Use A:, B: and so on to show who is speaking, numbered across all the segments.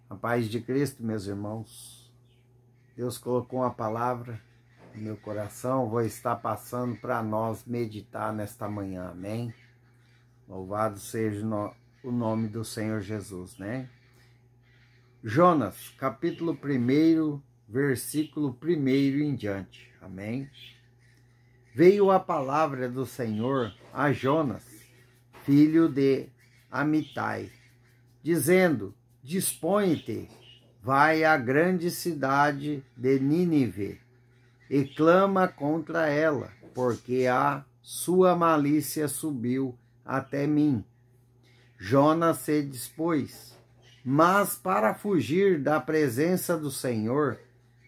A: A paz de Cristo, meus irmãos. Deus colocou uma palavra no meu coração, vou estar passando para nós meditar nesta manhã, amém? Louvado seja o nome do Senhor Jesus, né? Jonas, capítulo 1, versículo 1 em diante, amém? Veio a palavra do Senhor a Jonas, filho de Amitai, dizendo: Dispõe-te, vai à grande cidade de Nínive e clama contra ela, porque a sua malícia subiu até mim. Jonas se dispôs, mas para fugir da presença do Senhor,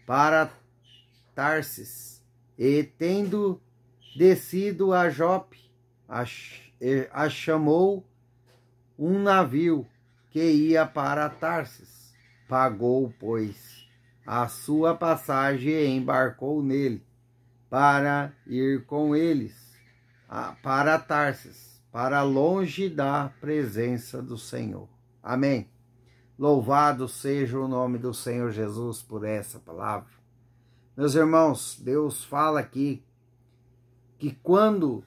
A: para Tarsis, e tendo descido a Jope, chamou um navio que ia para Tarsis. Pagou, pois, a sua passagem e embarcou nele, para ir com eles para Tarsis, para longe da presença do Senhor. Amém. Louvado seja o nome do Senhor Jesus por essa palavra. Meus irmãos, Deus fala aqui que quando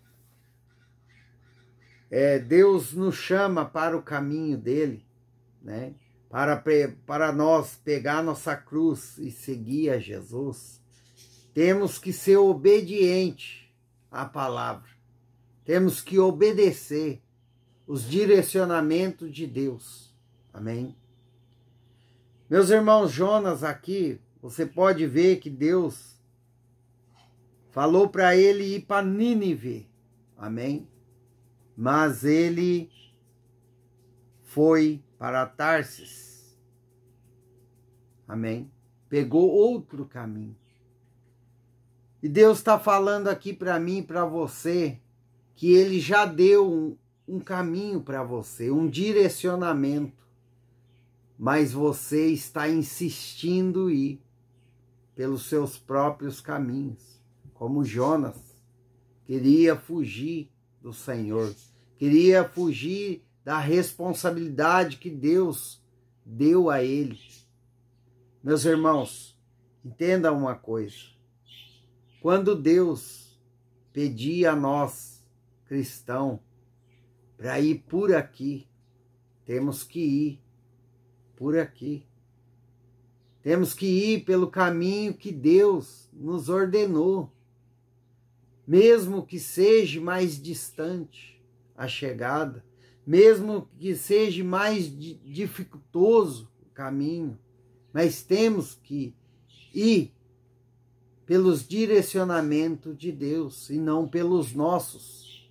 A: Deus nos chama para o caminho dele, né? Para nós pegar nossa cruz e seguir a Jesus, temos que ser obedientes à palavra. Temos que obedecer os direcionamentos de Deus. Amém? Meus irmãos, Jonas aqui, você pode ver que Deus falou para ele ir para Nínive. Amém? Mas ele foi para Tarsis. Amém? Pegou outro caminho. E Deus está falando aqui para mim e para você que ele já deu um caminho para você, um direcionamento. Mas você está insistindo em ir pelos seus próprios caminhos. Como Jonas queria fugir do Senhor, queria fugir da responsabilidade que Deus deu a ele. Meus irmãos, entendam uma coisa. Quando Deus pedia a nós, cristãos, para ir por aqui, temos que ir por aqui. Temos que ir pelo caminho que Deus nos ordenou. Mesmo que seja mais distante a chegada, mesmo que seja mais dificultoso o caminho, mas temos que ir pelos direcionamentos de Deus e não pelos nossos.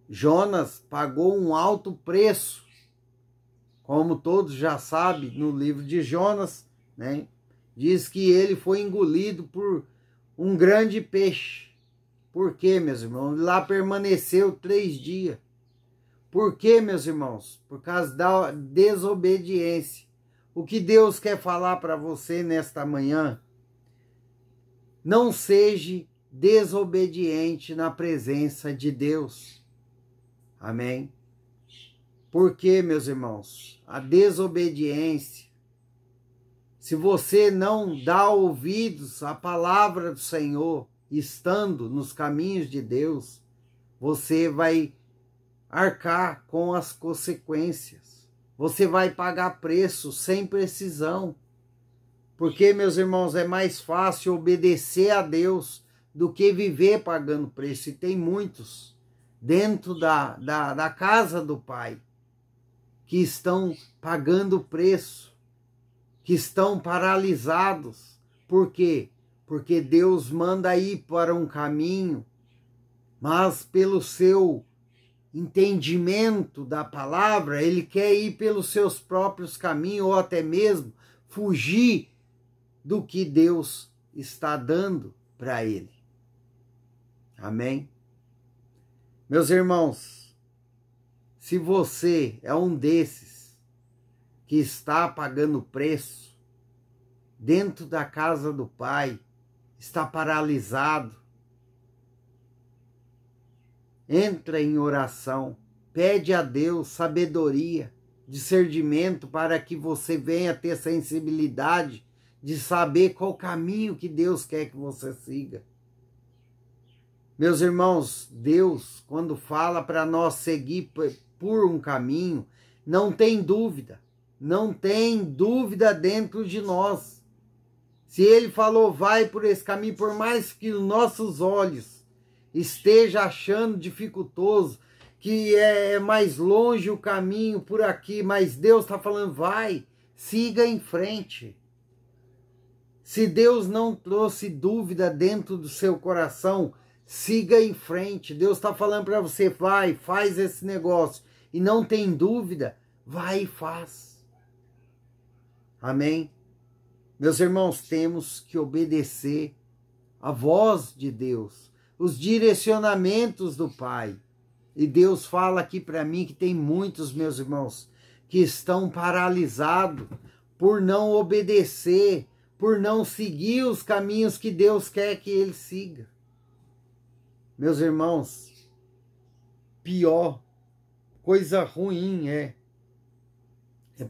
A: Jonas pagou um alto preço, como todos já sabem no livro de Jonas, né? Diz que ele foi engolido por um grande peixe. Por quê, meus irmãos? Lá permaneceu 3 dias. Por quê, meus irmãos? Por causa da desobediência. O que Deus quer falar para você nesta manhã? Não seja desobediente na presença de Deus. Amém? Por quê, meus irmãos? A desobediência, se você não dá ouvidos à palavra do Senhor, estando nos caminhos de Deus, você vai arcar com as consequências. Você vai pagar preço sem precisão. Porque, meus irmãos, é mais fácil obedecer a Deus do que viver pagando preço. E tem muitos dentro da casa do Pai que estão pagando preço, que estão paralisados. Por quê? Porque Deus manda ir para um caminho, mas pelo seu entendimento da palavra, ele quer ir pelos seus próprios caminhos, ou até mesmo fugir do que Deus está dando para ele. Amém? Meus irmãos, se você é um desses que está pagando preço dentro da casa do Pai, está paralisado, entra em oração, pede a Deus sabedoria, discernimento para que você venha ter sensibilidade de saber qual caminho que Deus quer que você siga. Meus irmãos, Deus, quando fala para nós seguir por um caminho, não tem dúvida dentro de nós. Se Ele falou, vai por esse caminho, por mais que os nossos olhos estejam achando dificultoso, que é mais longe o caminho por aqui, mas Deus está falando, vai, siga em frente. Se Deus não trouxe dúvida dentro do seu coração, siga em frente. Deus está falando para você, vai, faz esse negócio. E não tem dúvida, vai e faz. Amém? Meus irmãos, temos que obedecer a voz de Deus, os direcionamentos do Pai. E Deus fala aqui para mim que tem muitos, meus irmãos, que estão paralisados por não obedecer, por não seguir os caminhos que Deus quer que ele siga. Meus irmãos, pior, coisa ruim é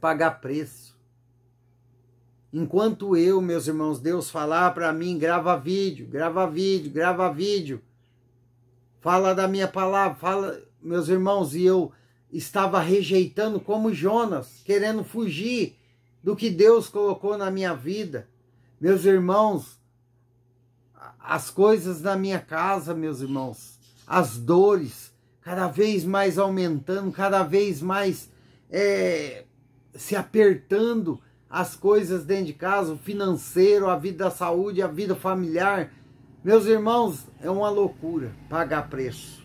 A: pagar preço. Enquanto meus irmãos, Deus falar para mim, grava vídeo, fala da minha palavra, fala, meus irmãos, e eu estava rejeitando como Jonas, querendo fugir do que Deus colocou na minha vida. Meus irmãos, as coisas na minha casa, meus irmãos, as dores cada vez mais aumentando, cada vez mais se apertando as coisas dentro de casa, o financeiro, a vida da saúde, a vida familiar. Meus irmãos, é uma loucura pagar preço.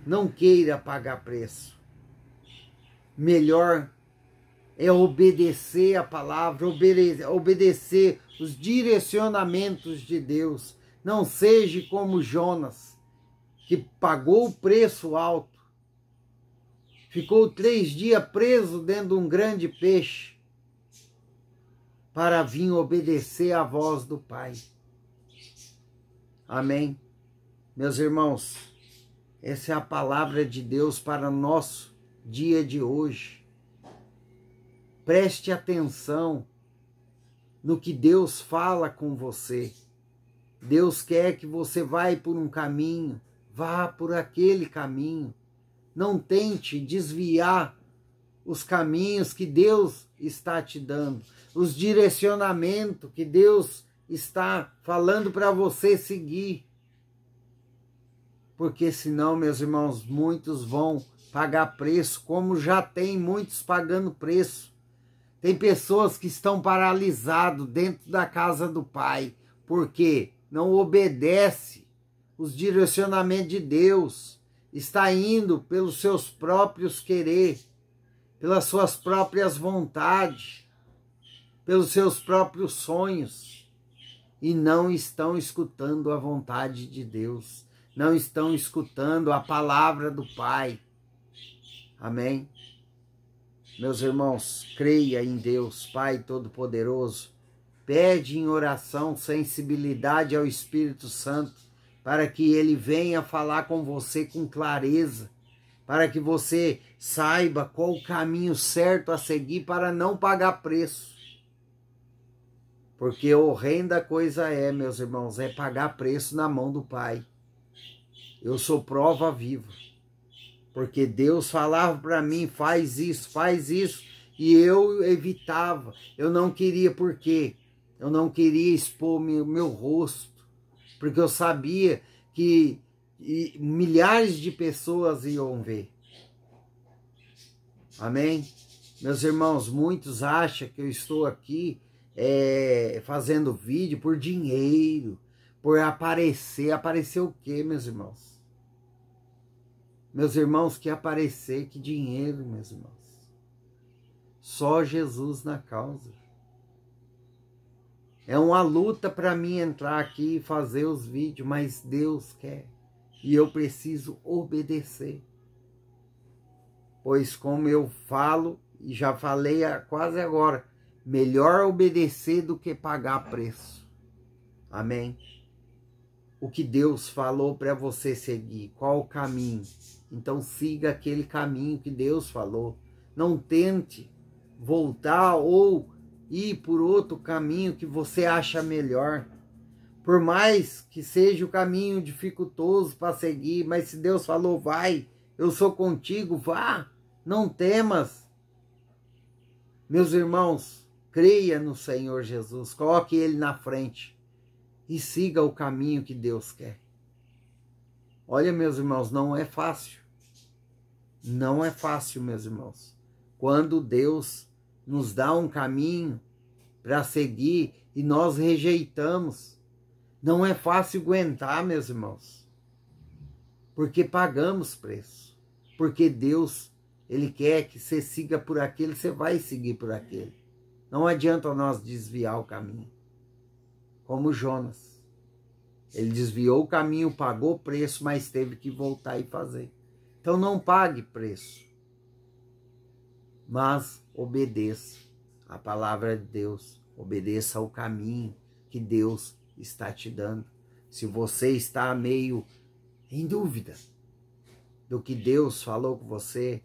A: Não queira pagar preço. Melhor é obedecer a palavra, obedecer os direcionamentos de Deus. Não seja como Jonas, que pagou o preço alto. Ficou 3 dias preso dentro de um grande peixe para vir obedecer à voz do Pai. Amém? Meus irmãos, essa é a palavra de Deus para o nosso dia de hoje. Preste atenção no que Deus fala com você. Deus quer que você vá por um caminho, vá por aquele caminho. Não tente desviar os caminhos que Deus está te dando, os direcionamentos que Deus está falando para você seguir. Porque senão, meus irmãos, muitos vão pagar preço, como já tem muitos pagando preço. Tem pessoas que estão paralisadas dentro da casa do Pai, porque não obedece os direcionamentos de Deus, está indo pelos seus próprios querer, pelas suas próprias vontades, pelos seus próprios sonhos, e não estão escutando a vontade de Deus, não estão escutando a palavra do Pai. Amém? Meus irmãos, creia em Deus, Pai Todo-Poderoso. Pede em oração sensibilidade ao Espírito Santo, para que ele venha falar com você com clareza, para que você saiba qual o caminho certo a seguir para não pagar preço. Porque horrenda coisa meus irmãos, é pagar preço na mão do Pai. Eu sou prova viva. Porque Deus falava para mim, faz isso, e eu evitava. Eu não queria, por quê? Eu não queria expor meu rosto, porque eu sabia que milhares de pessoas iam ver. Amém? Meus irmãos, muitos acham que eu estou aqui fazendo vídeo por dinheiro, por aparecer. Aparecer o quê, meus irmãos? Meus irmãos, que aparecer, que dinheiro, meus irmãos. Só Jesus na causa. É uma luta para mim entrar aqui e fazer os vídeos, mas Deus quer. E eu preciso obedecer. Pois como eu falo, e já falei quase agora, melhor obedecer do que pagar preço. Amém? O que Deus falou para você seguir, qual o caminho? Então siga aquele caminho que Deus falou. Não tente voltar ou ir por outro caminho que você acha melhor. Por mais que seja o caminho dificultoso para seguir, mas se Deus falou, vai, eu sou contigo, vá, não temas. Meus irmãos, creia no Senhor Jesus, coloque Ele na frente e siga o caminho que Deus quer. Olha, meus irmãos, não é fácil. Não é fácil, meus irmãos. Quando Deus nos dá um caminho para seguir e nós rejeitamos, não é fácil aguentar, meus irmãos. Porque pagamos preço. Porque Deus, Ele quer que você siga por aquele, você vai seguir por aquele. Não adianta nós desviar o caminho. Como Jonas. Ele desviou o caminho, pagou o preço, mas teve que voltar e fazer. Então não pague preço, mas obedeça a palavra de Deus. Obedeça ao caminho que Deus está te dando. Se você está meio em dúvida do que Deus falou com você,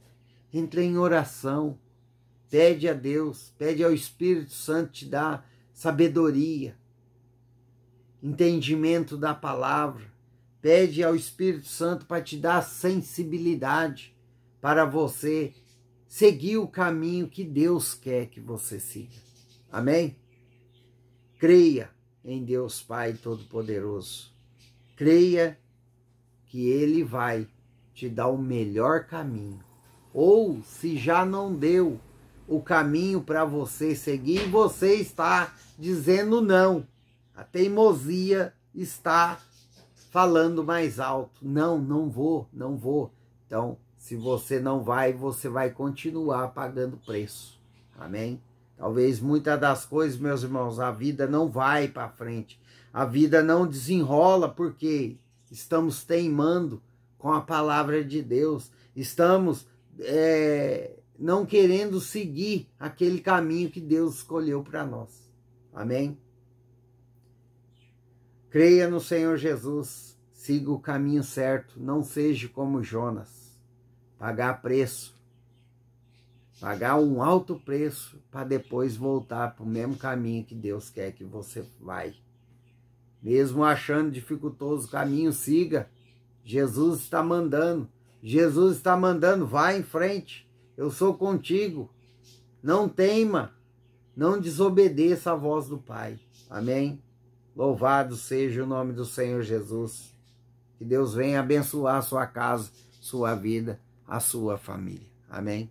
A: entre em oração. Pede a Deus, pede ao Espírito Santo te dar sabedoria, entendimento da palavra. Pede ao Espírito Santo para te dar sensibilidade para você seguir o caminho que Deus quer que você siga. Amém? Creia em Deus Pai Todo-Poderoso. Creia que Ele vai te dar o melhor caminho. Ou, se já não deu o caminho para você seguir, você está dizendo não. A teimosia está falando mais alto. Não, não vou, não vou. Então, se você não vai, você vai continuar pagando preço. Amém? Talvez muitas das coisas, meus irmãos, a vida não vai para frente. A vida não desenrola porque estamos teimando com a palavra de Deus. Estamos não querendo seguir aquele caminho que Deus escolheu para nós. Amém? Creia no Senhor Jesus, siga o caminho certo, não seja como Jonas, pagar preço, pagar um alto preço para depois voltar para o mesmo caminho que Deus quer que você vai. Mesmo achando dificultoso o caminho, siga. Jesus está mandando, vai em frente, eu sou contigo. Não teima, não desobedeça a voz do Pai. Amém? Louvado seja o nome do Senhor Jesus. Que Deus venha abençoar a sua casa, sua vida, a sua família. Amém?